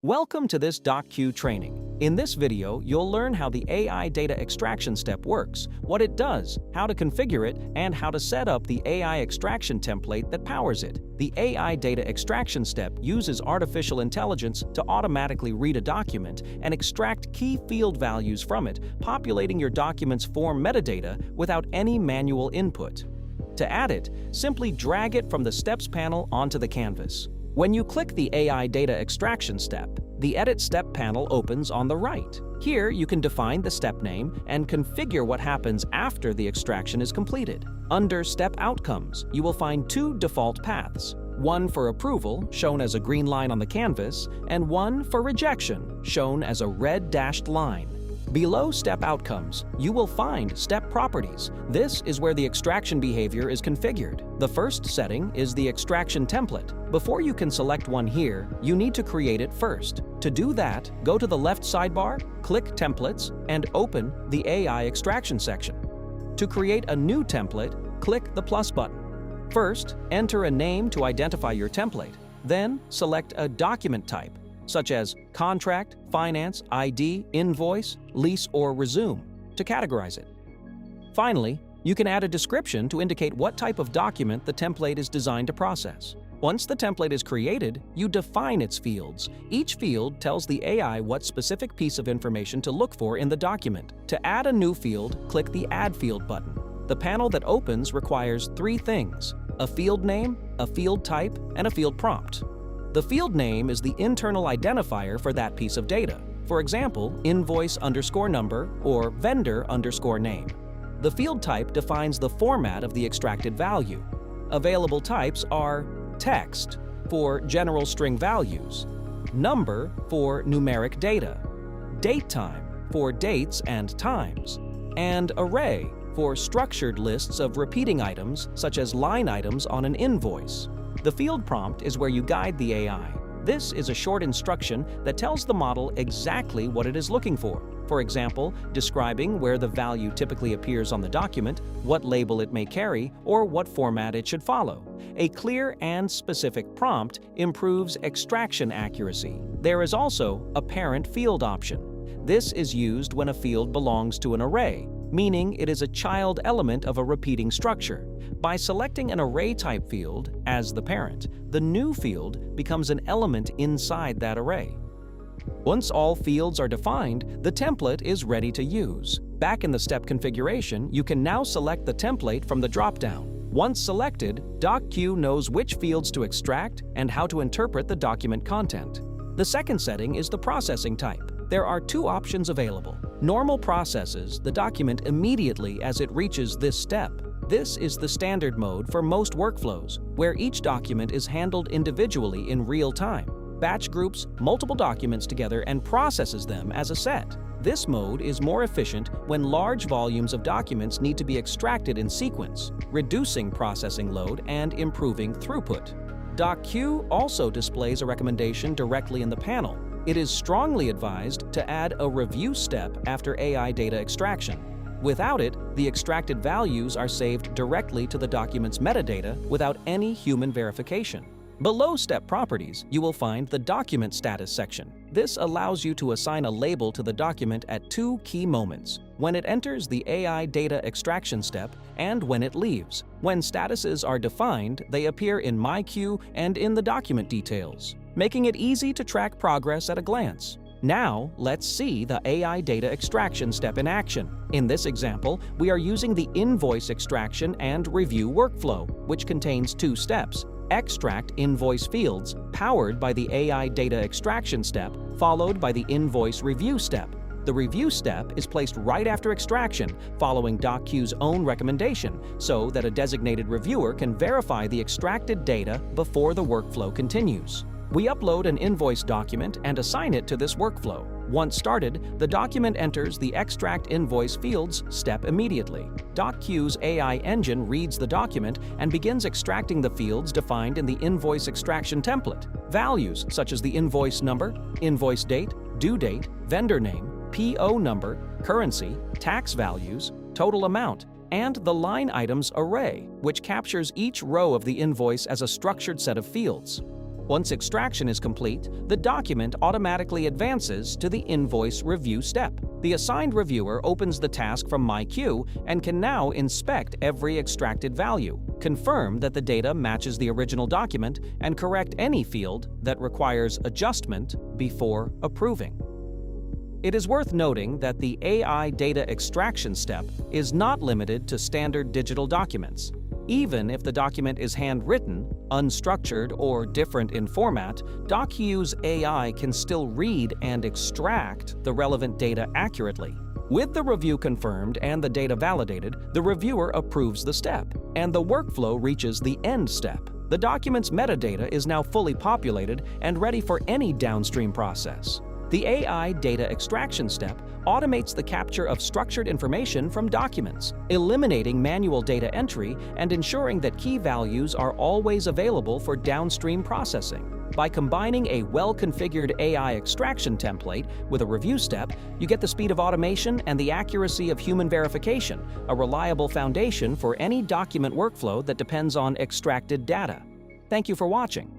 Welcome to this DocQ training. In this video, you'll learn how the AI data extraction step works, what it does, how to configure it, and how to set up the AI extraction template that powers it. The AI data extraction step uses artificial intelligence to automatically read a document and extract key field values from it, populating your document's form metadata without any manual input. To add it, simply drag it from the Steps panel onto the canvas. When you click the AI data extraction step, the Edit Step panel opens on the right. Here, you can define the step name and configure what happens after the extraction is completed. Under Step Outcomes, you will find two default paths, one for approval, shown as a green line on the canvas, and one for rejection, shown as a red dashed line. Below Step Outcomes, you will find Step Properties. This is where the extraction behavior is configured. The first setting is the extraction template. Before you can select one here, you need to create it first. To do that, go to the left sidebar, click Templates, and open the AI extraction section. To create a new template, click the plus button. First, enter a name to identify your template. Then, select a document type, such as Contract, Finance, ID, Invoice, Lease, or Resume, to categorize it. Finally, you can add a description to indicate what type of document the template is designed to process. Once the template is created, you define its fields. Each field tells the AI what specific piece of information to look for in the document. To add a new field, click the Add Field button. The panel that opens requires three things: a field name, a field type, and a field prompt. The field name is the internal identifier for that piece of data. For example, invoice_number or vendor_name. The field type defines the format of the extracted value. Available types are text for general string values, number for numeric data, datetime for dates and times, and array for structured lists of repeating items such as line items on an invoice. The field prompt is where you guide the AI. This is a short instruction that tells the model exactly what it is looking for. For example, describing where the value typically appears on the document, what label it may carry, or what format it should follow. A clear and specific prompt improves extraction accuracy. There is also a parent field option. This is used when a field belongs to an array, meaning it is a child element of a repeating structure. By selecting an array-type field as the parent, the new field becomes an element inside that array. Once all fields are defined, the template is ready to use. Back in the step configuration, you can now select the template from the drop-down. Once selected, DocQ knows which fields to extract and how to interpret the document content. The second setting is the processing type. There are two options available. Normal processes the document immediately as it reaches this step. This is the standard mode for most workflows, where each document is handled individually in real time. Batch groups multiple documents together and processes them as a set. This mode is more efficient when large volumes of documents need to be extracted in sequence, reducing processing load and improving throughput. DocQ also displays a recommendation directly in the panel. It is strongly advised to add a review step after AI data extraction. Without it, the extracted values are saved directly to the document's metadata without any human verification. Below Step Properties, you will find the Document Status section. This allows you to assign a label to the document at two key moments: when it enters the AI data extraction step and when it leaves. When statuses are defined, they appear in MyQ and in the document details, making it easy to track progress at a glance. Now, let's see the AI data extraction step in action. In this example, we are using the invoice extraction and review workflow, which contains two steps: extract invoice fields, powered by the AI data extraction step, followed by the invoice review step. The review step is placed right after extraction, following DocQ's own recommendation, so that a designated reviewer can verify the extracted data before the workflow continues. We upload an invoice document and assign it to this workflow. Once started, the document enters the Extract Invoice Fields step immediately. DocQ's AI engine reads the document and begins extracting the fields defined in the invoice extraction template. Values such as the invoice number, invoice date, due date, vendor name, PO number, currency, tax values, total amount, and the line items array, which captures each row of the invoice as a structured set of fields. Once extraction is complete, the document automatically advances to the invoice review step. The assigned reviewer opens the task from MyQ and can now inspect every extracted value, confirm that the data matches the original document, and correct any field that requires adjustment before approving. It is worth noting that the AI data extraction step is not limited to standard digital documents. Even if the document is handwritten, unstructured, or different in format, DocQ's AI can still read and extract the relevant data accurately. With the review confirmed and the data validated, the reviewer approves the step, and the workflow reaches the end step. The document's metadata is now fully populated and ready for any downstream process. The AI data extraction step automates the capture of structured information from documents, eliminating manual data entry and ensuring that key values are always available for downstream processing. By combining a well-configured AI extraction template with a review step, you get the speed of automation and the accuracy of human verification, a reliable foundation for any document workflow that depends on extracted data. Thank you for watching.